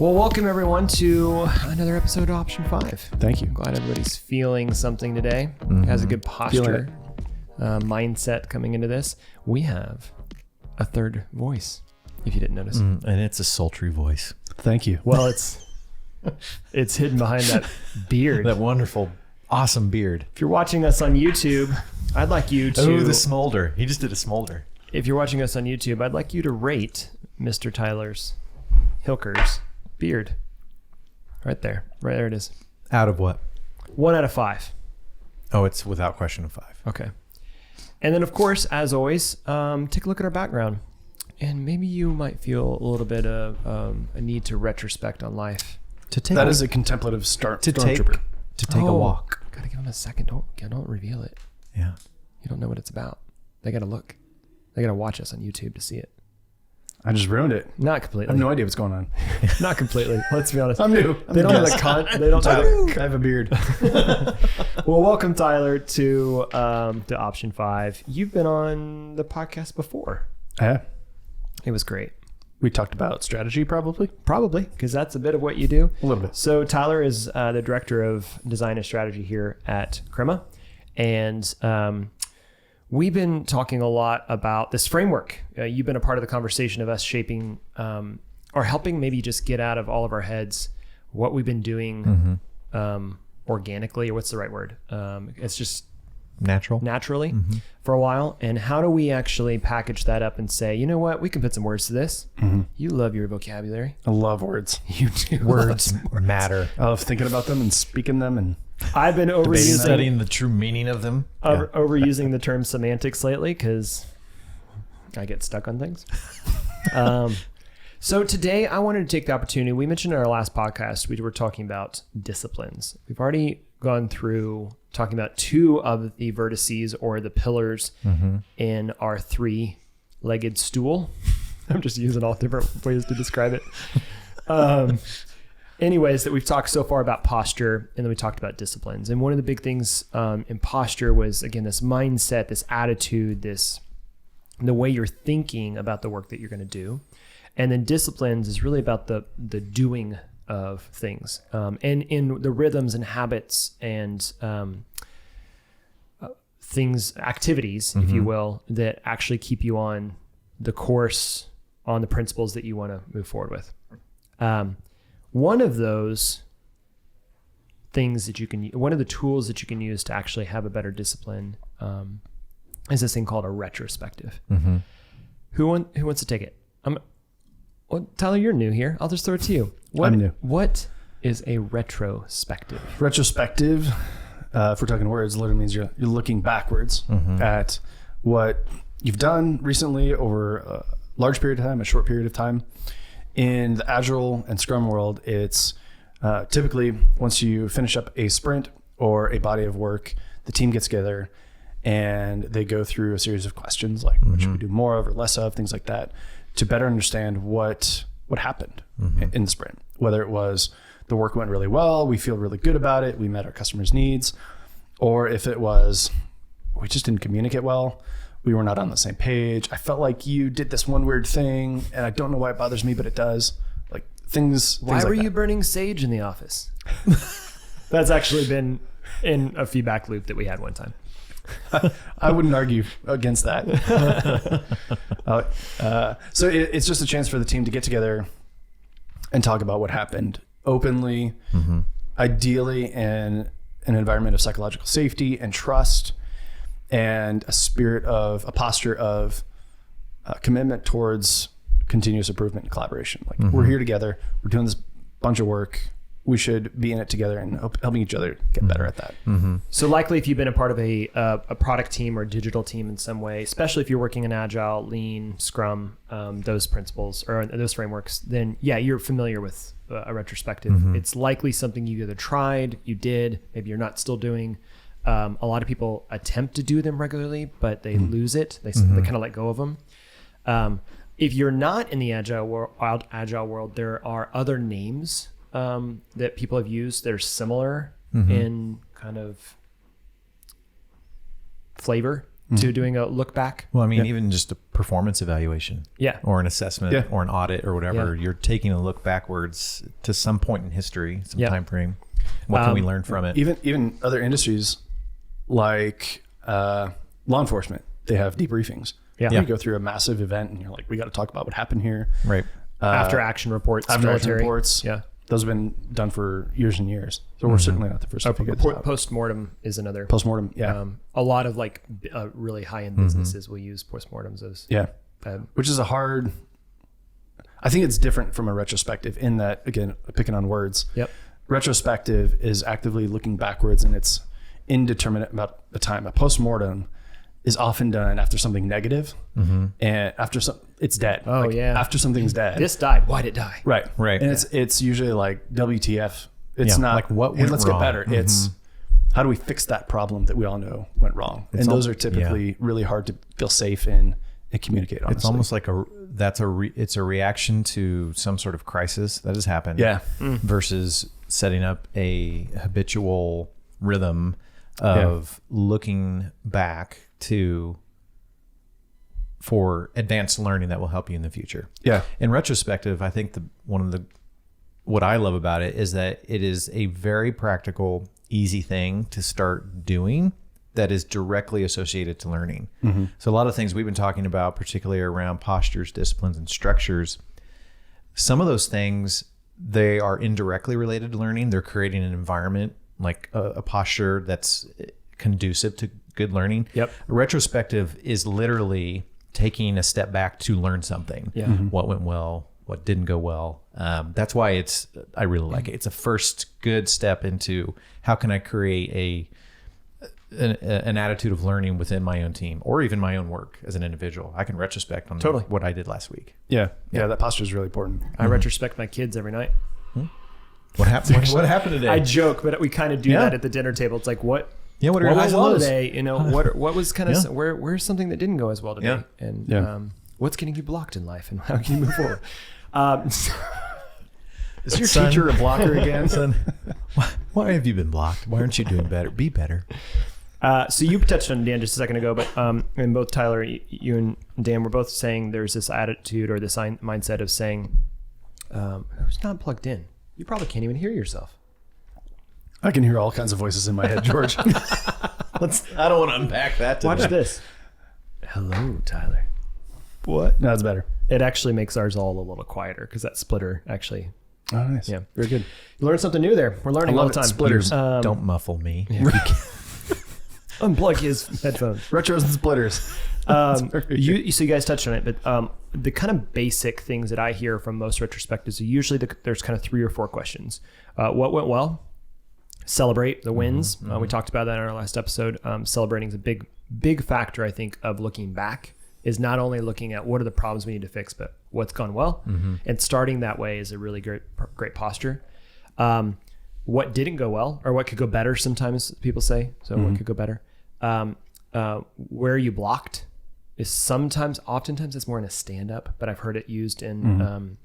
Well, welcome everyone to another episode of Option 5. Thank you. I'm glad everybody's feeling something today. Has a good posture, mindset coming into this. We have a third voice, if you didn't notice. And it's a sultry voice. Thank you. Well, it's hidden behind that beard. That wonderful, awesome beard. If you're watching us on YouTube, I'd like you to... Oh, the smolder. He just did a smolder. If you're watching us on YouTube, I'd like you to rate Mr. Tyler's Hilker's beard. Right there. Right there it is. Out of what? 1 out of 5. Oh, it's without question of 5. Okay. And then, of course, as always, take a look at our background. And maybe you might feel a little bit of a need to retrospect on life. That is a contemplative stormtrooper. To take a walk. Gotta give them a second. Don't reveal it. Yeah. You don't know what it's about. They gotta look. They gotta watch us on YouTube to see it. I just ruined it. Not I completely. have no idea what's going on. Not completely. Let's be honest. I'm new. They don't have They don't have I have a beard. Well, welcome, Tyler, to Option 5. You've been on the podcast before. Yeah. It was great. We talked about strategy, probably. Probably, because that's a bit of what you do. A little bit. So Tyler is the director of design and strategy here at Crema. And we've been talking a lot about this framework. You've been a part of the conversation of us shaping or helping maybe just get out of all of our heads what we've been doing organically, or what's the right word? It's just naturally for a while. And how do we actually package that up and say, you know what, we can put some words to this. You love your vocabulary. I love words. You do. Words matter. I love thinking about them and speaking them and I've been Studying the true meaning of them. overusing the term semantics lately because I get stuck on things. So today I wanted to take the opportunity. We mentioned in our last podcast, we were talking about disciplines. We've already gone through talking about 2 of the vertices or the pillars in our 3-legged stool. I'm just using all different ways to describe it. Anyways, that we've talked so far about posture, and then we talked about disciplines. And one of the big things in posture was, again, this mindset, this attitude, the way you're thinking about the work that you're going to do. And then disciplines is really about the doing of things, and in the rhythms and habits and things, activities, if you will, that actually keep you on the course, on the principles that you want to move forward with. One of those things that one of the tools that you can use to actually have a better discipline is this thing called a retrospective. Who wants to take it? Well, Tyler, you're new here. I'll just throw it to you. I'm new. What is a retrospective? Retrospective, if we're talking words, literally means you're looking backwards at what you've done recently over a large period of time, a short period of time. In the agile and scrum world, it's typically once you finish up a sprint or a body of work, the team gets together and they go through a series of questions like what should we do more of or less of, things like that, to better understand what happened in the sprint. Whether it was the work went really well, we feel really good about it, we met our customers' needs, or if it was we just didn't communicate well, we were not on the same page. I felt like you did this one weird thing and I don't know why it bothers me, but it does. Like things. Why were you burning sage in the office? That's actually been in a feedback loop that we had one time. I wouldn't argue against that. So it's just a chance for the team to get together and talk about what happened openly, ideally in an environment of psychological safety and trust, and a posture of commitment towards continuous improvement and collaboration. Like we're here together, we're doing this bunch of work. We should be in it together and helping each other get better at that. So likely if you've been a part of a product team or digital team in some way, especially if you're working in Agile, Lean, Scrum, those principles or those frameworks, then yeah, you're familiar with a retrospective. It's likely something you either tried, you did, maybe you're not still doing. A lot of people attempt to do them regularly, but they lose it. They kind of let go of them. If you're not in the agile world, there are other names that people have used that are similar in kind of flavor. to doing a look back. Well, I mean, even just a performance evaluation, Yeah. or an assessment, or an audit, or whatever. Yeah. You're taking a look backwards to some point in history, some time frame. What can we learn from it? Even other industries like law enforcement, they have debriefings. Yeah. You go through a massive event and you're like, we got to talk about what happened here. Right. After action reports, After action military. reports. Yeah. Those have been done for years and years. So we're certainly not the first to figure this out. Postmortem is another. Postmortem, yeah. A lot of like really high-end businesses will use postmortems as Yeah. Which is I think it's different from a retrospective in that, again, picking on words. Yep. Retrospective is actively looking backwards and it's indeterminate about the time. A postmortem is often done after something negative, and after it's dead. Oh, yeah. After something's dead. This died. Why'd it die? Right. Right. And it's usually like WTF. It's not like what hey, went let's wrong. get better. It's how do we fix that problem that we all know went wrong? And those are typically really hard to feel safe in and communicate honestly. It's almost like it's a reaction to some sort of crisis that has happened. Yeah. Versus setting up a habitual rhythm of looking back for advanced learning that will help you in the future. Yeah. In retrospective, I think what I love about it is that it is a very practical, easy thing to start doing that is directly associated to learning. So a lot of things we've been talking about, particularly around postures, disciplines, and structures, some of those things, they are indirectly related to learning. They're creating an environment like a posture that's conducive to good learning. Yep. A retrospective is literally taking a step back to learn something. Yeah. What went well, what didn't go well. That's why I really like it. It's a first good step into how can I create an attitude of learning within my own team or even my own work as an individual. I can retrospect on what I did last week. Yeah. That posture is really important. I retrospect my kids every night. What happened? What happened today? I joke, but we kind of do that at the dinner table. It's like, what what are your went highs and well lows? today? What was kind of where's something that didn't go as well today? Yeah. And what's getting you blocked in life, and how can you move forward? Is your teacher a blocker again? Son, why have you been blocked? Why aren't you doing better? Be better. So you touched on Dan just a second ago, but and both Tyler, you and Dan were both saying there's this attitude or this mindset of saying, who's not plugged in? You probably can't even hear yourself. I can hear all kinds of voices in my head, George. I don't want to unpack that today. Watch this. Hello, Tyler. What? No, that's better. It actually makes ours all a little quieter because that splitter actually. Oh, nice. Yeah. Very good. You learn something new there. We're learning all the time. Splitters. Don't muffle me. Unplug his headphones. Retros and splitters. So you guys touched on it, but the kind of basic things that I hear from most retrospectives are usually there's kind of 3 or 4 questions. What went well? Celebrate the wins. We talked about that in our last episode. Celebrating is a big factor, I think, of looking back. Is not only looking at what are the problems we need to fix, but what's gone well. And starting that way is a really great posture. What didn't go well, or what could go better, sometimes people say. So what could go better? Where you blocked is oftentimes it's more in a stand-up, but I've heard it used in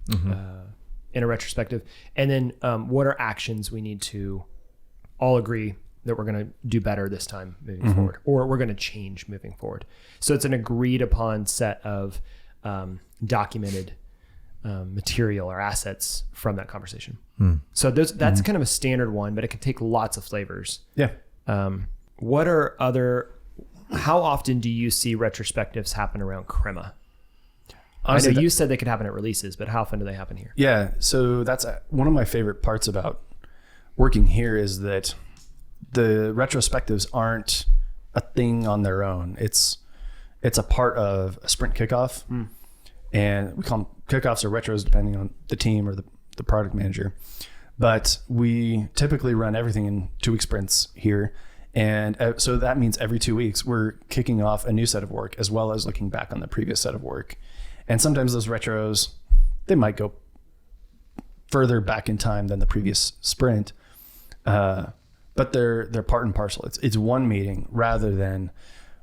a retrospective. And then what are actions we need to all agree that we're going to do better this time moving forward, or we're going to change moving forward. So it's an agreed upon set of documented material or assets from that conversation. So that's kind of a standard one, but it can take lots of flavors. Yeah. How often do you see retrospectives happen around Crema? Honestly, I know you said they could happen at releases, but how often do they happen here? Yeah. So that's one of my favorite parts about working here is that the retrospectives aren't a thing on their own. It's a part of a sprint kickoff, and we call them kickoffs or retros depending on the team or the product manager. But we typically run everything in 2-week sprints here. And so that means every 2 weeks we're kicking off a new set of work as well as looking back on the previous set of work. And sometimes those retros, they might go further back in time than the previous sprint. But they're part and parcel. It's one meeting rather than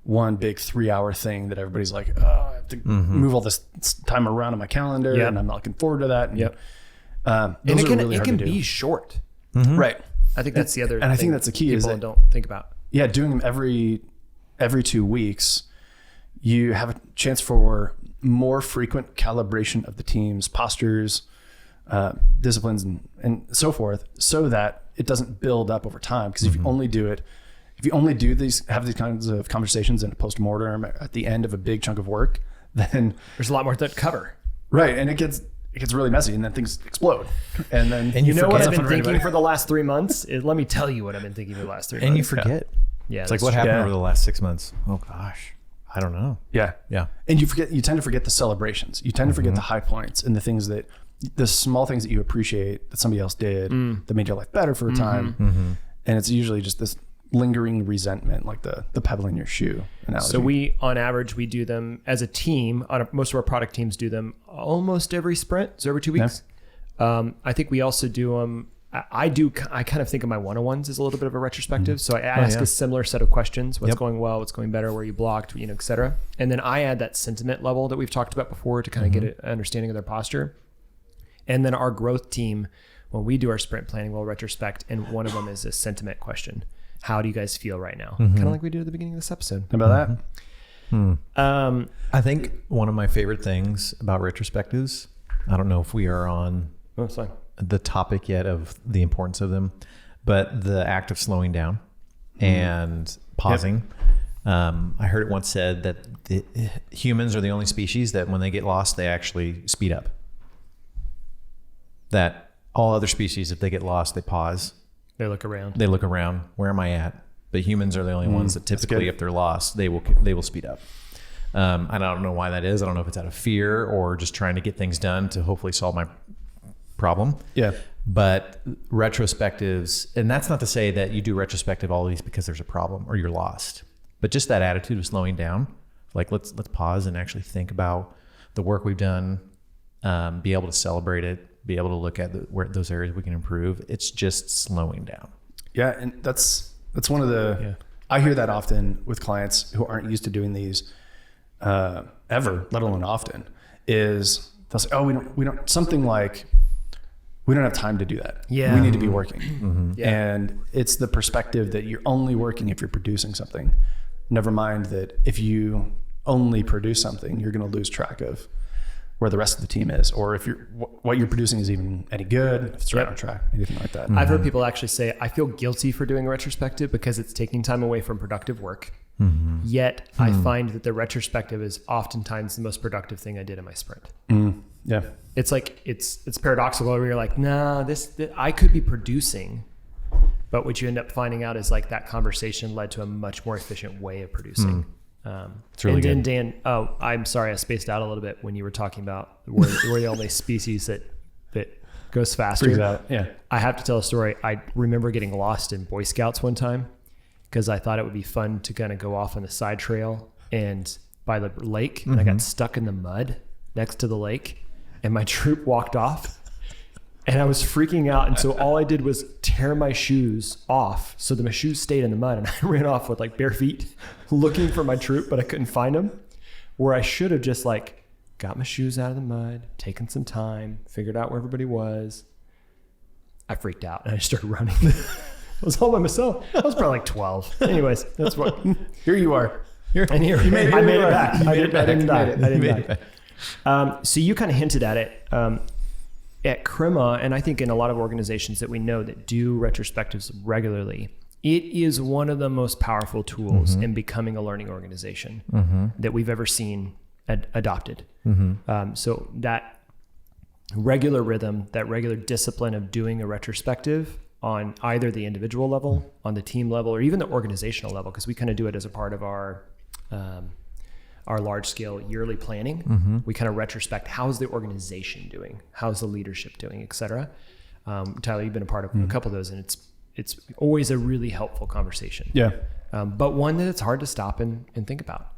one big 3-hour thing that everybody's like, oh, I have to move all this time around on my calendar and I'm not looking forward to that. And, and it can be short. Right. I think that's the other and I think that's the key people is that don't think about. Yeah, doing them every 2 weeks you have a chance for more frequent calibration of the team's postures, disciplines, and so forth, so that it doesn't build up over time. Because if you only do these, have these kinds of conversations in a post-mortem at the end of a big chunk of work, then there's a lot more to cover. Right. And it gets really messy, and then things explode. And then you know what I've been thinking for the last 3 months? Let me tell you what I've been thinking for the last 3 months. And you forget. Yeah. It's like, what happened over the last 6 months? Oh gosh, I don't know. Yeah. And you tend to forget the celebrations. You tend to forget the high points and the small things that you appreciate that somebody else did that made your life better for a time. And it's usually just this lingering resentment, like the pebble in your shoe analogy. So we, on average, we do them as a team. Most of our product teams do them almost every sprint, so every 2 weeks. Yeah. I think we also do them. I kind of think of my one-on-ones as a little bit of a retrospective. So I ask a similar set of questions: what's going well, what's going better, where you blocked, et cetera. And then I add that sentiment level that we've talked about before to kind of get an understanding of their posture. And then our growth team, when we do our sprint planning, we'll retrospect, and one of them is a sentiment question. How do you guys feel right now? Kind of like we did at the beginning of this episode. How about that? I think one of my favorite things about retrospectives, I don't know if we are on the topic yet of the importance of them, but the act of slowing down and pausing. I heard it once said that humans are the only species that when they get lost, they actually speed up. That all other species, if they get lost, they pause. They look around. Where am I at? But humans are the only ones that typically, if they're lost, they will speed up. And I don't know why that is. I don't know if it's out of fear or just trying to get things done to hopefully solve my problem. Yeah. But retrospectives, and that's not to say that you do retrospective always because there's a problem or you're lost, but just that attitude of slowing down, like let's pause and actually think about the work we've done, be able to celebrate it, be able to look at where those areas we can improve. It's just slowing down. Yeah. And that's one of the, I hear that often with clients who aren't used to doing these ever, let alone often, is they'll say, oh, we don't something like, we don't have time to do that. Yeah. We need to be working. Yeah. And it's the perspective that you're only working if you're producing something. Never mind that if you only produce something, you're going to lose track of where the rest of the team is, or if what you're producing is even any good, if it's right on track, anything like that. I've heard people actually say, I feel guilty for doing a retrospective because it's taking time away from productive work. Yet I find that the retrospective is oftentimes the most productive thing I did in my sprint. Yeah. It's like, it's paradoxical where you're like, nah, this I could be producing, but what you end up finding out is like that conversation led to a much more efficient way of producing. It's really and then good. Dan, I'm sorry, I spaced out a little bit when you were talking about we're the only species that goes faster. Yeah. I have to tell a story. I remember getting lost in Boy Scouts one time because I thought it would be fun to kind of go off on the side trail and by the lake, and I got stuck in the mud next to the lake, and my troop walked off. And I was freaking out. And so all I did was tear my shoes off so that my shoes stayed in the mud. And I ran off with like bare feet looking for my troop, but I couldn't find them. Where I should have just like got my shoes out of the mud, taken some time, figured out where everybody was. I freaked out and I started running. I was all by myself. I was probably like 12. Anyways, that's what. Here you are. And here I made it back. I didn't die. So you kind of hinted at it. At Crema, and I think in a lot of organizations that we know that do retrospectives regularly, it is one of the most powerful tools in becoming a learning organization that we've ever seen adopted. So that regular rhythm, that regular discipline of doing a retrospective on either the individual level, on the team level, or even the organizational level, because we kind of do it as a part of our large scale yearly planning. We kind of retrospect, how's the organization doing? How's the leadership doing, et cetera. Tyler, you've been a part of a couple of those, and it's always a really helpful conversation. Yeah. But one that it's hard to stop and think about.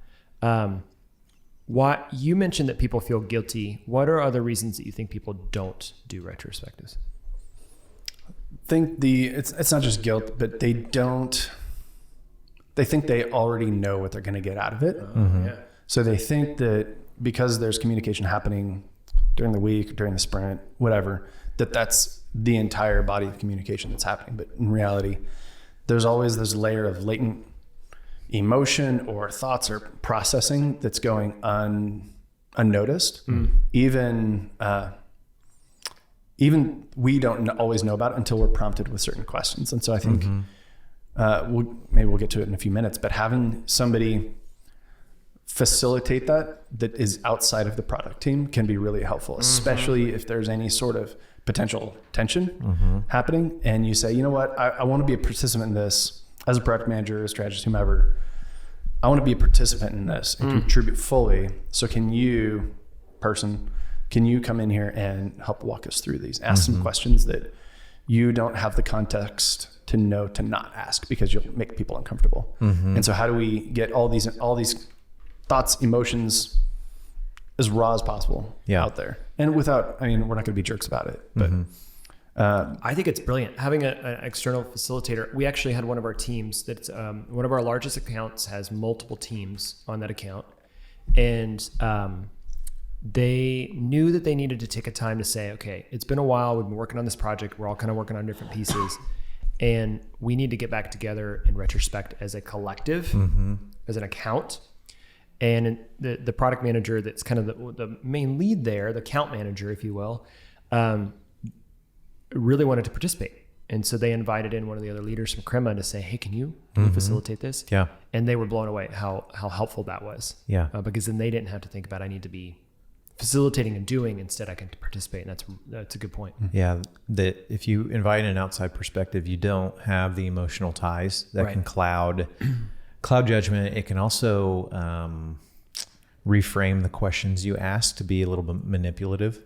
What you mentioned that people feel guilty. What are other reasons that you think people don't do retrospectives? I think it's not just guilt, but they think they already know what they're going to get out of it. Yeah. So they think that because there's communication happening during the week, during the sprint, whatever, that's the entire body of communication that's happening. But in reality, there's always this layer of latent emotion or thoughts or processing that's going unnoticed. Even we don't always know about it until we're prompted with certain questions. And so I think we'll get to it in a few minutes, but having somebody facilitate that is outside of the product team can be really helpful, especially if there's any sort of potential tension happening. And you say, you know what, I want to be a participant in this as a product manager, a strategist, whomever. I want to be a participant in this and contribute fully. So can you come in here and help walk us through these? Ask some questions that you don't have the context to know to not ask, because you'll make people uncomfortable. And so how do we get all these thoughts, emotions as raw as possible out there? And without, we're not going to be jerks about it, but I think it's brilliant having an external facilitator. We actually had one of our teams that's one of our largest accounts has multiple teams on that account. And they knew that they needed to take a time to say, okay, it's been a while. We've been working on this project. We're all kind of working on different pieces. And we need to get back together and retrospect as a collective, as an account. And the product manager that's kind of the main lead there, the account manager, if you will, really wanted to participate. And so they invited in one of the other leaders from Crema to say, hey, can you facilitate this? Yeah. And they were blown away how helpful that was. Yeah. Because then they didn't have to think about, I need to be facilitating and doing, instead I can participate. And that's a good point. Yeah. That if you invite an outside perspective, you don't have the emotional ties that can cloud judgment. It can also reframe the questions you ask to be a little bit manipulative.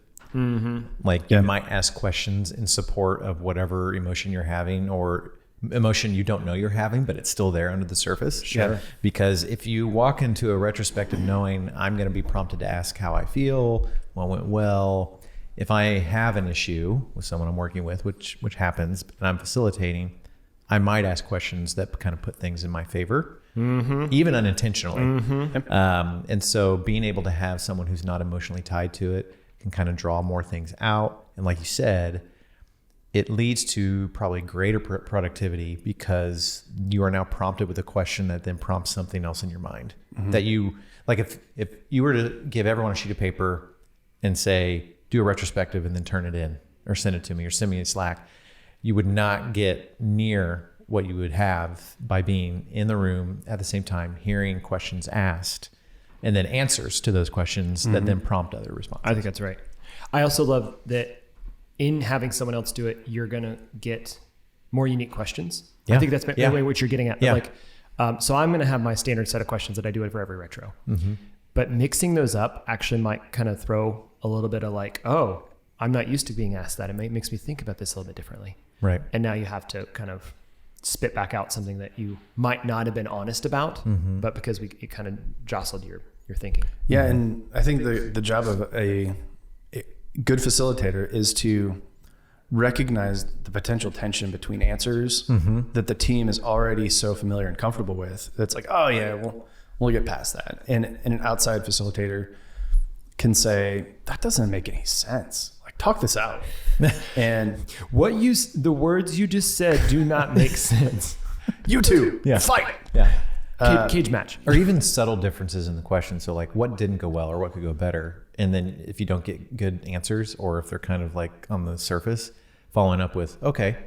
Like you might ask questions in support of whatever emotion you're having, or emotion you don't know you're having, but it's still there under the surface. Sure. Because if you walk into a retrospective knowing I'm going to be prompted to ask how I feel, what went well, if I have an issue with someone I'm working with, which happens, and I'm facilitating, I might ask questions that kind of put things in my favor, even unintentionally. And so being able to have someone who's not emotionally tied to it can kind of draw more things out. And like you said, it leads to probably greater productivity, because you are now prompted with a question that then prompts something else in your mind. That you, like if you were to give everyone a sheet of paper and say, do a retrospective and then turn it in or send it to me or send me a Slack, you would not get near what you would have by being in the room at the same time, hearing questions asked, and then answers to those questions that then prompt other responses. I think that's right. I also love that in having someone else do it, you're going to get more unique questions. I think that's the way what you're getting at. Like, so I'm going to have my standard set of questions that I do for every retro. But mixing those up actually might kind of throw a little bit of like, oh, I'm not used to being asked that. It makes me think about this a little bit differently. Right. And now you have to kind of spit back out something that you might not have been honest about, but because it kind of jostled your thinking. Yeah. And I think the job of a good facilitator is to recognize the potential tension between answers that the team is already so familiar and comfortable with. That's like, oh yeah, we'll get past that. And an outside facilitator can say, that doesn't make any sense. Like, talk this out. And the words you just said do not make sense. You two, fight. Yeah. Cage match. Or even subtle differences in the question. So like, what didn't go well or what could go better? And then if you don't get good answers, or if they're kind of like on the surface, following up with, okay,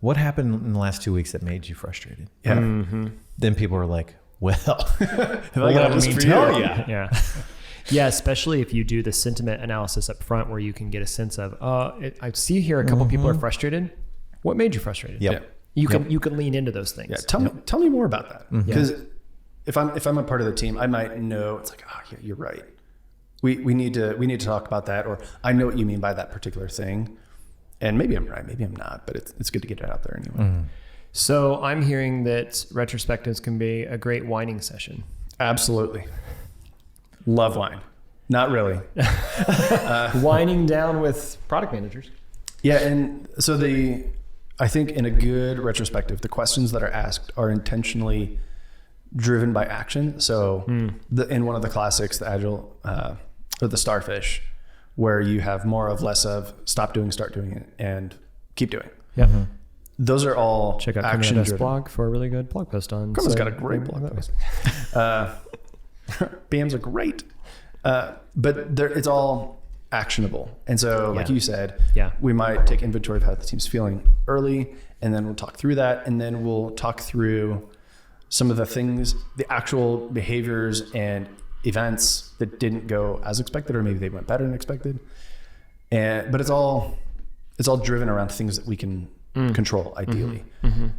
what happened in the last 2 weeks that made you frustrated? Yeah. Then people are like, well, let me tell you. Yeah, especially if you do the sentiment analysis up front, where you can get a sense of, I see here a couple people are frustrated. What made you frustrated? You can lean into those things. Yeah, tell me more about that. Because if I'm a part of the team, I might know, it's like, oh yeah, you're right. We need to talk about that, or I know what you mean by that particular thing. And maybe I'm right, maybe I'm not, but it's good to get it out there anyway. So I'm hearing that retrospectives can be a great whining session. Absolutely. Love wine. Not really. Whining down with product managers. Yeah. And so I think in a good retrospective, the questions that are asked are intentionally driven by action. So in one of the classics, the agile, or the starfish, where you have more of, less of, stop doing, start doing it, and keep doing. those are all Check out action Crema's driven. blog for a really good blog post on. Crema's got a great blog post. BAMs are great. But it's all actionable. And so, like you said, we might take inventory of how the team's feeling early, and then we'll talk through that. And then we'll talk through some of the things, the actual behaviors and events that didn't go as expected, or maybe they went better than expected. But it's all driven around things that we can control, ideally.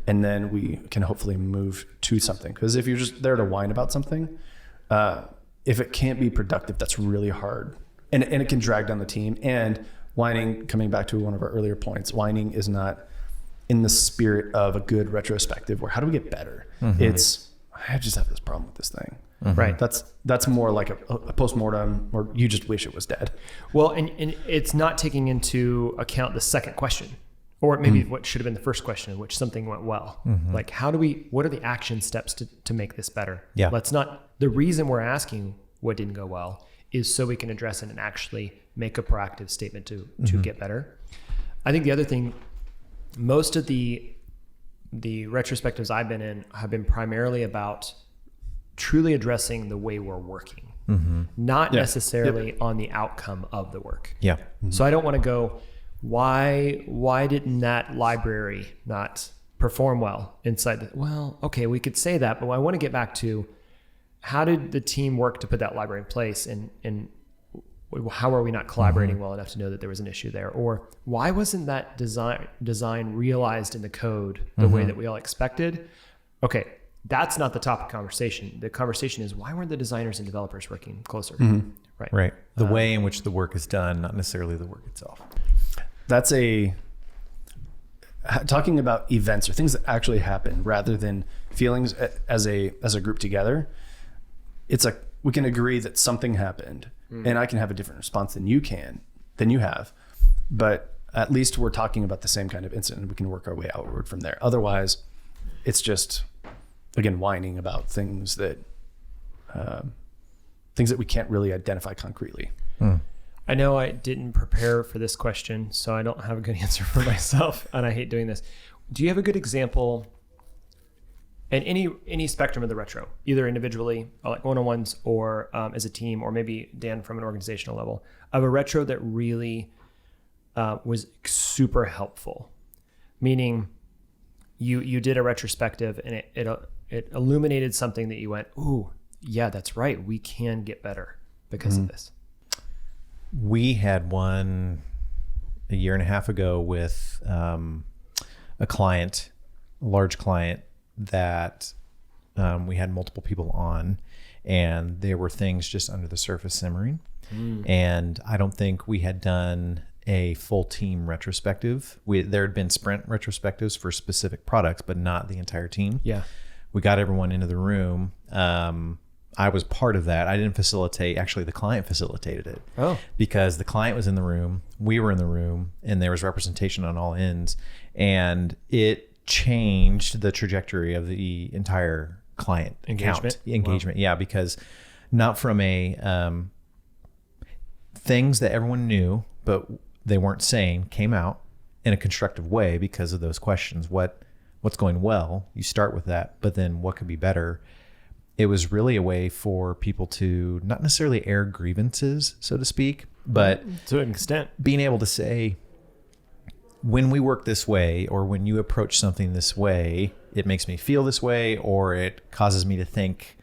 And then we can hopefully move to something. Because if you're just there to whine about something, if it can't be productive, that's really hard. And it can drag down the team. And whining, coming back to one of our earlier points, whining is not in the spirit of a good retrospective where how do we get better? It's, I just have this problem with this thing. Right. That's more like a postmortem, or you just wish it was dead. Well, and it's not taking into account the second question, or maybe what should have been the first question, in which something went well. Like, what are the action steps to make this better? Yeah. The reason we're asking what didn't go well is so we can address it and actually make a proactive statement to get better. I think the other thing, most of the retrospectives I've been in have been primarily about truly addressing the way we're working, not necessarily on the outcome of the work. Yeah. So I don't want to go, why didn't that library not perform well inside well, okay, we could say that, but I want to get back to how did the team work to put that library in place, and how are we not collaborating well enough to know that there was an issue there? Or why wasn't that design realized in the code the way that we all expected? Okay, that's not the topic of conversation. The conversation is, why weren't the designers and developers working closer? Right. The way in which the work is done, not necessarily the work itself. That's talking about events or things that actually happen rather than feelings as a group together. It's like, we can agree that something happened, and I can have a different response than you have, but at least we're talking about the same kind of incident. We can work our way outward from there. Otherwise, it's just, again, whining about things that we can't really identify concretely. I know I didn't prepare for this question, so I don't have a good answer for myself, and I hate doing this. Do you have a good example in any spectrum of the retro, either individually, like one-on-ones, or as a team, or maybe Dan from an organizational level, of a retro that really was super helpful? Meaning, you did a retrospective and it illuminated something that you went, ooh, yeah, that's right, we can get better because of this. We had one a year and a half ago with a client, a large client, that we had multiple people on, and there were things just under the surface simmering. And I don't think we had done a full team retrospective. There had been sprint retrospectives for specific products, but not the entire team. Yeah. We got everyone into the room. I was part of that. I didn't facilitate. Actually, the client facilitated it. Oh. Because the client was in the room, we were in the room, and there was representation on all ends. And it changed the trajectory of the entire client engagement. Wow. Yeah, because not from a things that everyone knew, but they weren't saying, came out in a constructive way because of those questions. What's going well? You start with that, but then what could be better? It was really a way for people to not necessarily air grievances, so to speak, but to an extent, being able to say, when we work this way, or when you approach something this way, it makes me feel this way, or it causes me to think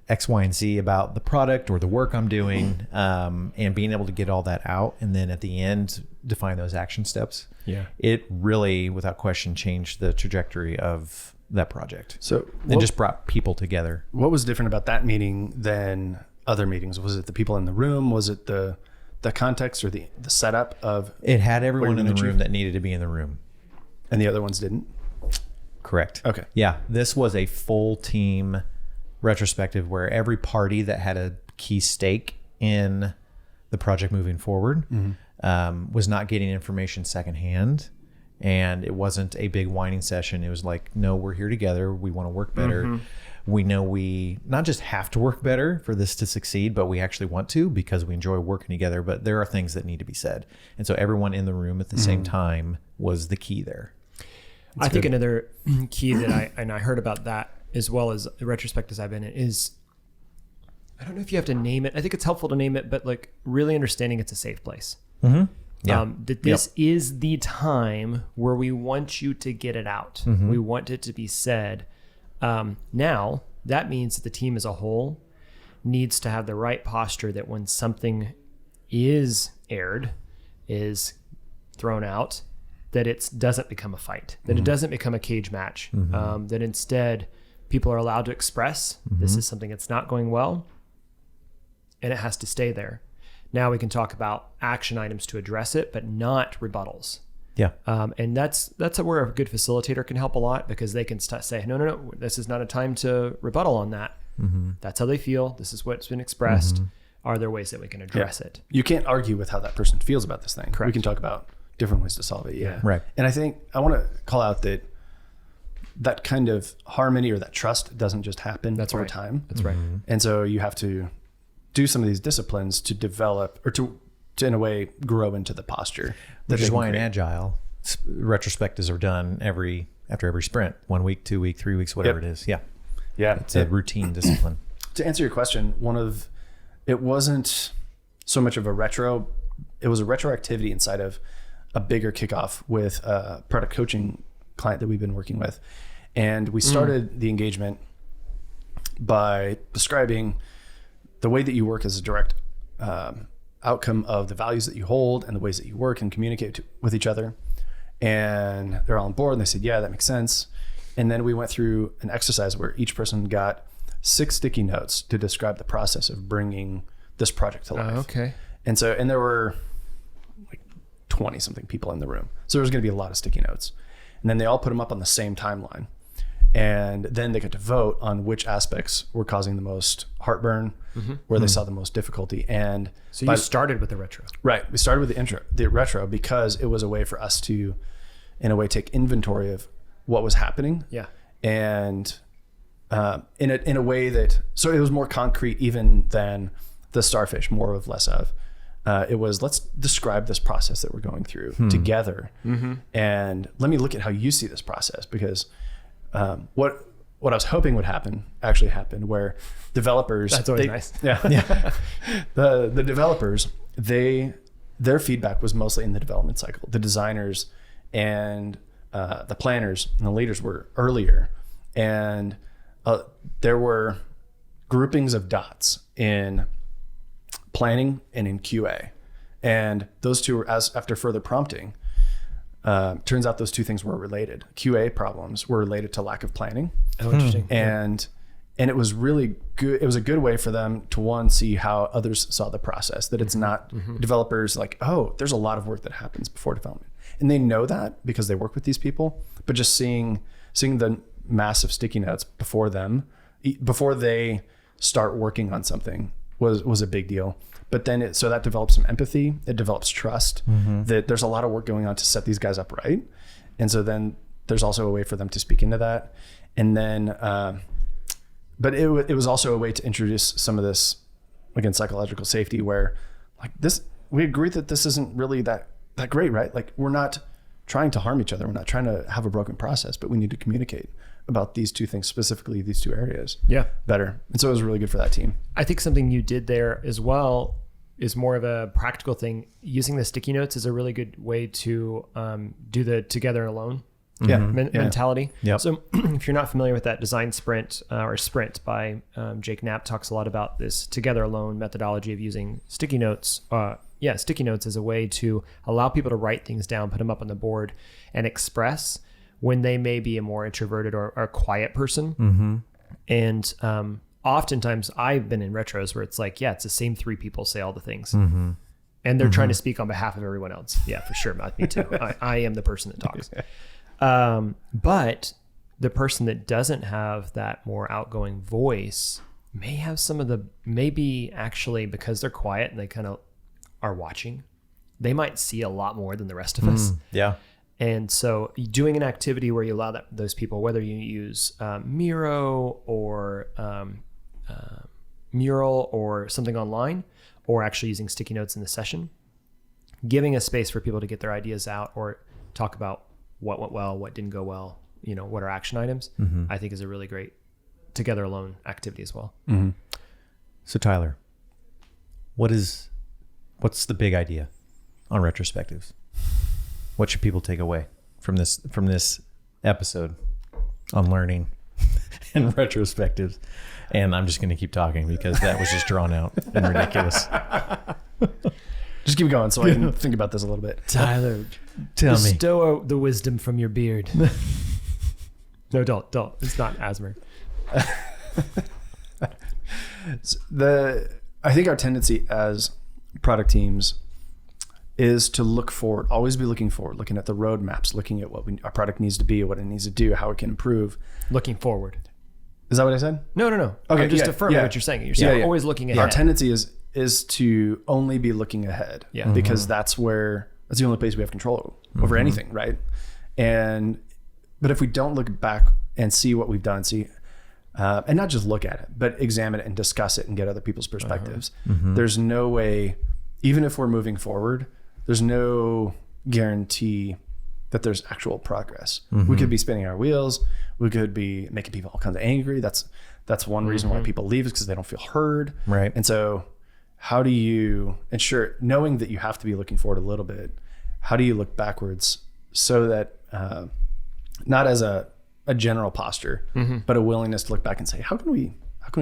X, Y, and Z about the product or the work I'm doing, and being able to get all that out, and then at the end define those action steps. Yeah, it really, without question, changed the trajectory of that project. So it just brought people together. What was different about that meeting than other meetings? Was it the people in the room? Was it the context or the setup of? It had everyone in the room that needed to be in the room, and the other ones didn't. Correct. Okay. Yeah, this was a full team retrospective where every party that had a key stake in the project moving forward was not getting information secondhand. And it wasn't a big whining session. It was like, no, we're here together. We want to work better. We know we not just have to work better for this to succeed, but we actually want to because we enjoy working together. But there are things that need to be said. And so everyone in the room at the same time was the key there. I think another key that I heard about that as well as the retrospectives I've been in is, I don't know if you have to name it. I think it's helpful to name it, but like really understanding it's a safe place. Mm-hmm. Yeah. That this is the time where we want you to get it out. Mm-hmm. We want it to be said. Now that means that the team as a whole needs to have the right posture that when something is aired, is thrown out, that it doesn't become a fight, that it doesn't become a cage match, that instead people are allowed to express this is something that's not going well and it has to stay there. Now we can talk about action items to address it, but not rebuttals. Yeah. And that's where a good facilitator can help a lot, because they can say, no, this is not a time to rebuttal on that. That's how they feel. This is what's been expressed. Are there ways that we can address it? You can't argue with how that person feels about this thing. Correct. We can talk about different ways to solve it. Yeah. Right. And I think I want to call out that kind of harmony or that trust doesn't just happen over time. That's right. And so you have to do some of these disciplines to develop or to in a way grow into the posture. Which is why in agile retrospectives are done after every sprint, 1 week, 2 week, 3 weeks, whatever it is. Yeah. Yeah. It's a routine discipline. To answer your question, it wasn't so much of a retro, it was a retro activity inside of a bigger kickoff with a product coaching client that we've been working with. And we started the engagement by describing the way that you work as a direct outcome of the values that you hold and the ways that you work and communicate with each other. And they're all on board and they said, yeah, that makes sense. And then we went through an exercise where each person got 6 sticky notes to describe the process of bringing this project to life. Okay. And there were like 20 something people in the room. So there was going to be a lot of sticky notes. And then they all put them up on the same timeline. And then they got to vote on which aspects were causing the most heartburn, where they saw the most difficulty. And so you started with the retro. Right. We started with the retro because it was a way for us to, in a way, take inventory of what was happening. Yeah. And in a way that, so it was more concrete even than the starfish, more of less of. It was, let's describe this process that we're going through together. And let me look at how you see this process, because what I was hoping would happen actually happened, where developers, that's always nice. Yeah. The developers, their feedback was mostly in the development cycle. The designers and the planners and the leaders were earlier. And there were groupings of dots in planning and in QA. And those two were, after further prompting, turns out those two things were related. QA problems were related to lack of planning. Oh, interesting. And it was really good. It was a good way for them to see how others saw the process, that it's not developers like, oh, there's a lot of work that happens before development. And they know that because they work with these people, but just seeing the massive sticky notes before they start working on something was a big deal. But then so that develops some empathy. It develops trust that there's a lot of work going on to set these guys up right. And so then there's also a way for them to speak into that. And then, but it was also a way to introduce some of this, again, psychological safety, where like this, we agree that this isn't really that great, right? Like we're not trying to harm each other. We're not trying to have a broken process, but we need to communicate about these two things, specifically these two areas, better. And so it was really good for that team. I think something you did there as well is more of a practical thing. Using the sticky notes is a really good way to do the together and alone mentality. Yep. So if you're not familiar with that design sprint or sprint by Jake Knapp, talks a lot about this together alone methodology of using sticky notes. Sticky notes as a way to allow people to write things down, put them up on the board, and express when they may be a more introverted or a quiet person. And oftentimes I've been in retros where it's like, it's the same 3 people say all the things. And they're trying to speak on behalf of everyone else. Yeah, for sure. Me too. I am the person that talks. But the person that doesn't have that more outgoing voice may have maybe actually, because they're quiet and they kind of are watching, they might see a lot more than the rest of us. Yeah. And so doing an activity where you allow those people, whether you use Miro or Mural or something online, or actually using sticky notes in the session, giving a space for people to get their ideas out or talk about what went well, what didn't go well, what are action items, I think is a really great together alone activity as well. So Tyler, what's the big idea on retrospectives? What should people take away from this episode on learning and retrospectives? And I'm just going to keep talking because that was just drawn out and ridiculous. Just keep going so I can think about this a little bit. Tyler, tell me. Bestow the wisdom from your beard. No, don't. It's not asthma. I think our tendency as product teams is to look forward, always be looking forward, looking at the roadmaps, looking at what our product needs to be, what it needs to do, how it can improve. Looking forward. Is that what I said? No. Okay, I'm just affirming what you're saying. You're saying always looking ahead. Our tendency is to only be looking ahead, because that's the only place we have control over anything, right? But if we don't look back and see what we've done, and not just look at it, but examine it and discuss it and get other people's perspectives, there's no way, even if we're moving forward, there's no guarantee that there's actual progress. We could be spinning our wheels. We could be making people all kinds of angry. That's one reason why people leave, is because they don't feel heard. Right. And so how do you ensure, knowing that you have to be looking forward a little bit, how do you look backwards so that not as a general posture, but a willingness to look back and say, how can we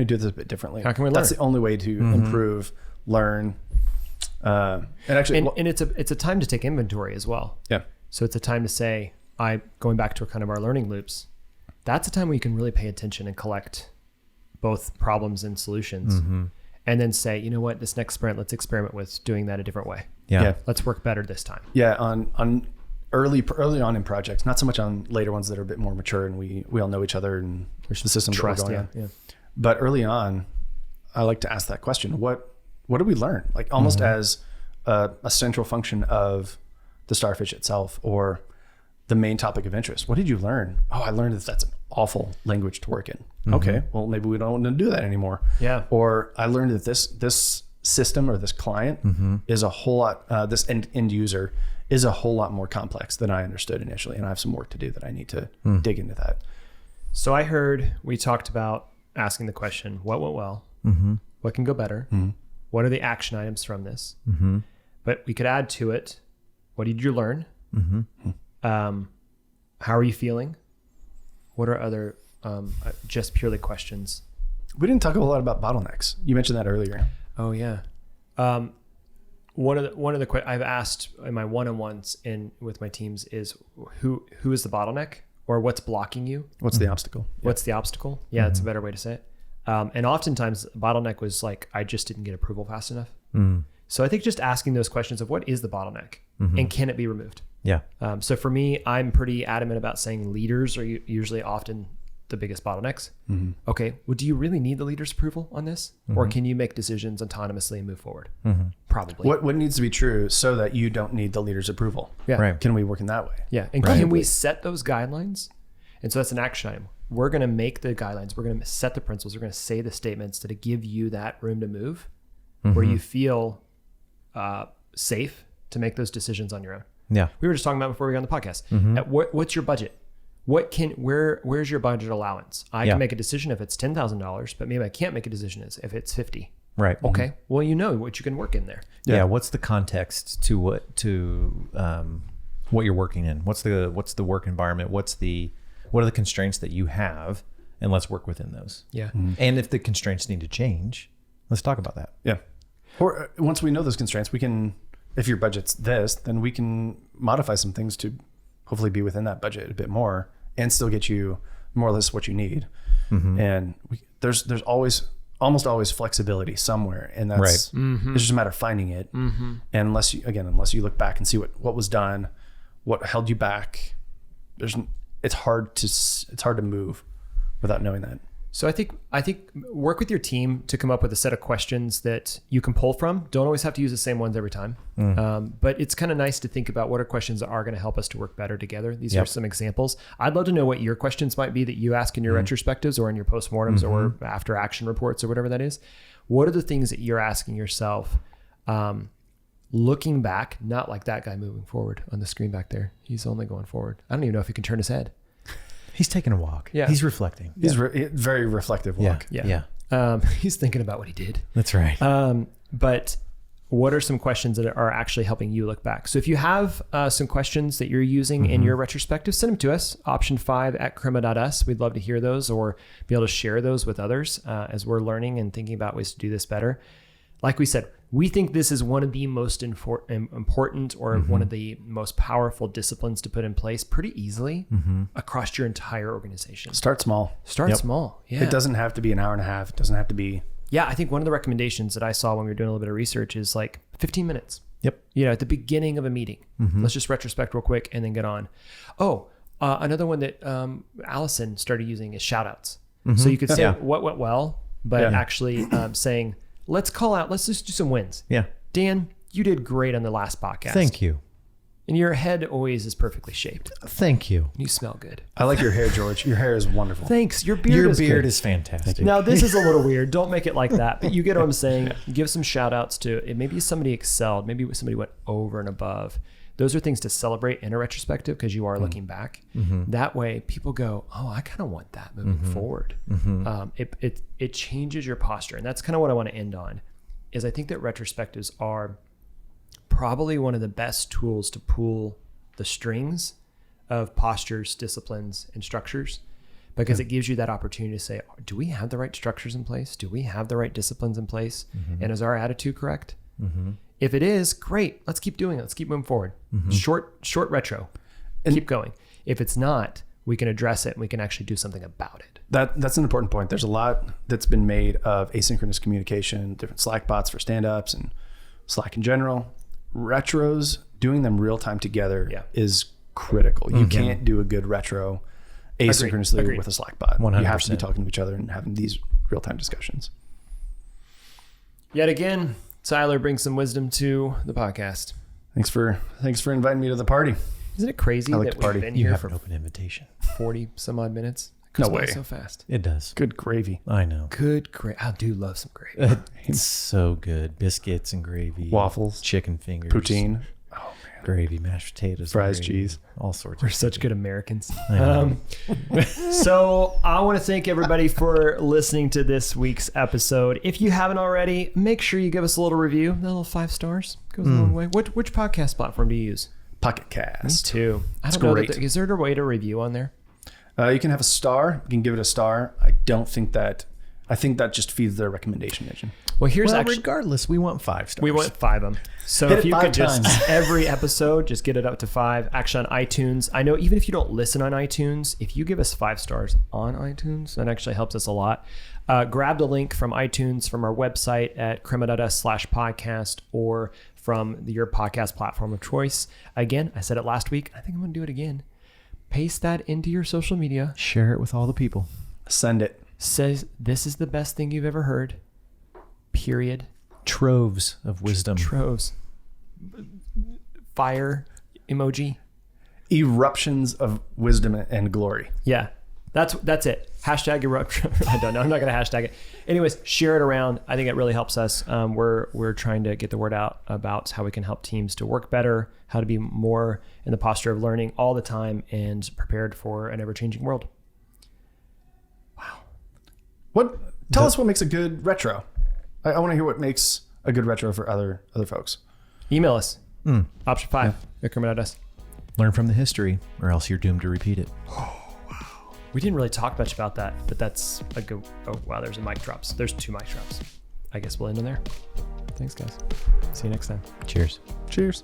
do this a bit differently? How can we learn? That's the only way to improve, learn. And it's a time to take inventory as well. Yeah. So it's a time to say, going back to kind of our learning loops, that's a time where you can really pay attention and collect both problems and solutions, and then say, you know what, this next sprint, let's experiment with doing that a different way. Yeah. Let's work better this time. Yeah. On early on in projects, not so much on later ones that are a bit more mature and we all know each other and there's the system trust. That we're going on. But early on, I like to ask that question: what did we learn? Like almost as a central function of the Starfish itself, or the main topic of interest. What did you learn? Oh, I learned that that's an awful language to work in. Okay, well maybe we don't want to do that anymore. Yeah. Or I learned that this system or this client is a whole lot. This end user is a whole lot more complex than I understood initially, and I have some work to do that I need to dig into that. So I heard we talked about asking the question, what went well? What can go better? What are the action items from this? But we could add to it, what did you learn? How are you feeling? What are other just purely questions? We didn't talk a whole lot about bottlenecks. You mentioned that earlier. Oh yeah. One of the I've asked in my one-on-ones with my teams is who is the bottleneck, or what's blocking you? What's the obstacle? What's the obstacle? Yeah, that's a better way to say it. And oftentimes bottleneck was like, I just didn't get approval fast enough. So I think just asking those questions of what is the bottleneck and can it be removed? Yeah. So for me, I'm pretty adamant about saying leaders are usually often the biggest bottlenecks. Okay, well, do you really need the leader's approval on this? Or can you make decisions autonomously and move forward? Probably. What needs to be true so that you don't need the leader's approval? Yeah. Right. Can we work in that way? Yeah. And can we set those guidelines? And so that's an action item. We're going to make the guidelines. We're going to set the principles. We're going to say the statements to give you that room to move where you feel safe to make those decisions on your own. Yeah. We were just talking about before we got on the podcast. What's your budget? Where's your budget allowance? I can make a decision if it's $10,000, but maybe I can't make a decision if it's 50. Right. Okay. Well, you know what you can work in there. Yeah. What's the context to what you're working in? What's the work environment? What are the constraints that you have? And let's work within those. Yeah. And if the constraints need to change, let's talk about that. Yeah. Or once we know those constraints, we can, if your budget's this, then we can modify some things to hopefully be within that budget a bit more and still get you more or less what you need. And there's almost always flexibility somewhere, and that's it's just a matter of finding it. And unless you look back and see what was done, what held you back, it's hard to move without knowing that. So I think work with your team to come up with a set of questions that you can pull from. Don't always have to use the same ones every time. But it's kind of nice to think about what are questions that are going to help us to work better together. These are some examples. I'd love to know what your questions might be that you ask in your retrospectives or in your postmortems or after action reports or whatever that is. What are the things that you're asking yourself? looking back, not like that guy moving forward on the screen back there. He's only going forward. I don't even know if he can turn his head. He's taking a walk. Yeah. He's reflecting. He's very reflective walk. Yeah. He's thinking about what he did. That's right. But what are some questions that are actually helping you look back? So if you have some questions that you're using in your retrospective, send them to us, option5@crema.us. We'd love to hear those or be able to share those with others as we're learning and thinking about ways to do this better. Like we said, we think this is one of the most important or one of the most powerful disciplines to put in place pretty easily across your entire organization. Start small. Start small. Yeah. It doesn't have to be an hour and a half. It doesn't have to be. Yeah, I think one of the recommendations that I saw when we were doing a little bit of research is like 15 minutes. Yep. At the beginning of a meeting, let's just retrospect real quick and then get on. Another one that Allison started using is shout outs. So you could say what went well, but actually saying, let's just do some wins. Yeah. Dan, you did great on the last podcast. Thank you. And your head always is perfectly shaped. Thank you. You smell good. I like your hair, George. Your hair is wonderful. Thanks. Your beard is fantastic. Now, this is a little weird. Don't make it like that. But you get what I'm saying. Give some shout outs to it. Maybe somebody excelled. Maybe somebody went over and above. Those are things to celebrate in a retrospective because you are looking back. That way people go, oh, I kind of want that moving forward. It changes your posture. And that's kind of what I want to end on is I think that retrospectives are probably one of the best tools to pull the strings of postures, disciplines, and structures because it gives you that opportunity to say, do we have the right structures in place? Do we have the right disciplines in place? And is our attitude correct? If it is, great. Let's keep doing it. Let's keep moving forward. Short retro. And keep going. If it's not, we can address it and we can actually do something about it. That's an important point. There's a lot that's been made of asynchronous communication, different Slack bots for stand-ups and Slack in general. Retros, doing them real time together is critical. You can't do a good retro asynchronously Agreed. with a Slack bot. 100%. You have to be talking to each other and having these real time discussions. Yet again, Tyler brings some wisdom to the podcast. Thanks for inviting me to the party. Isn't it crazy I like that to party. we've been You here have for an open invitation. 40 some odd minutes? It No goes by way. so fast. It does. Good gravy. I know. Good gravy. I do love some gravy. It's so good. Biscuits and gravy. Waffles. Chicken fingers. Poutine. Gravy, mashed potatoes. Fries, gravy, cheese. All sorts We're of such good Americans. I know. So I want to thank everybody for listening to this week's episode. If you haven't already, make sure you give us a little review. A little 5 stars goes a long way. Which podcast platform do you use? Pocket Cast. Me too. I don't know. Is there a way to review on there? You can have a star. You can give it a star. I think that just feeds their recommendation engine. Well, here's Well, actually... regardless, we want 5 stars. We want 5 of them. So Hit if it you 5 could just, times. every episode, just get it up to 5. Actually on iTunes, I know even if you don't listen on iTunes, if you give us 5 stars on iTunes, that actually helps us a lot. Grab the link from iTunes, from our website at crema.us/podcast, or from your podcast platform of choice. Again, I said it last week. I think I'm going to do it again. Paste that into your social media. Share it with all the people. Send it. Says this is the best thing you've ever heard. Period. Troves of wisdom. Troves. Fire emoji. Eruptions of wisdom and glory. Yeah, that's it. Hashtag eruption. I don't know. I'm not going to hashtag it. Anyways, share it around. I think it really helps us. We're trying to get the word out about how we can help teams to work better, how to be more in the posture of learning all the time and prepared for an ever-changing world. Tell us what makes a good retro. I want to hear what makes a good retro for other folks. Email us. Option 5 at Crema.us. Learn from the history, or else you're doomed to repeat it. We didn't really talk much about that, but that's a good... Oh, wow, there's a mic drops. There's 2 mic drops. I guess we'll end on there. Thanks, guys. See you next time. Cheers. Cheers.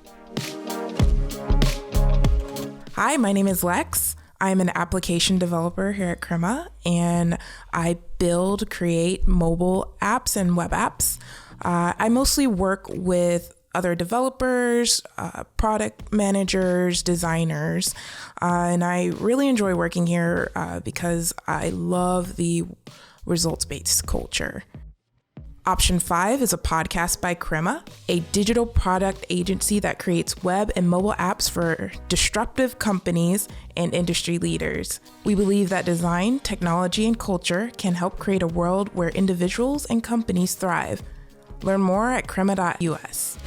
Hi, my name is Lex. I'm an application developer here at Crema, and I build, create mobile apps and web apps. I mostly work with other developers, product managers, designers, and I really enjoy working here because I love the results-based culture. Option 5 is a podcast by Crema, a digital product agency that creates web and mobile apps for disruptive companies and industry leaders. We believe that design, technology, and culture can help create a world where individuals and companies thrive. Learn more at crema.us.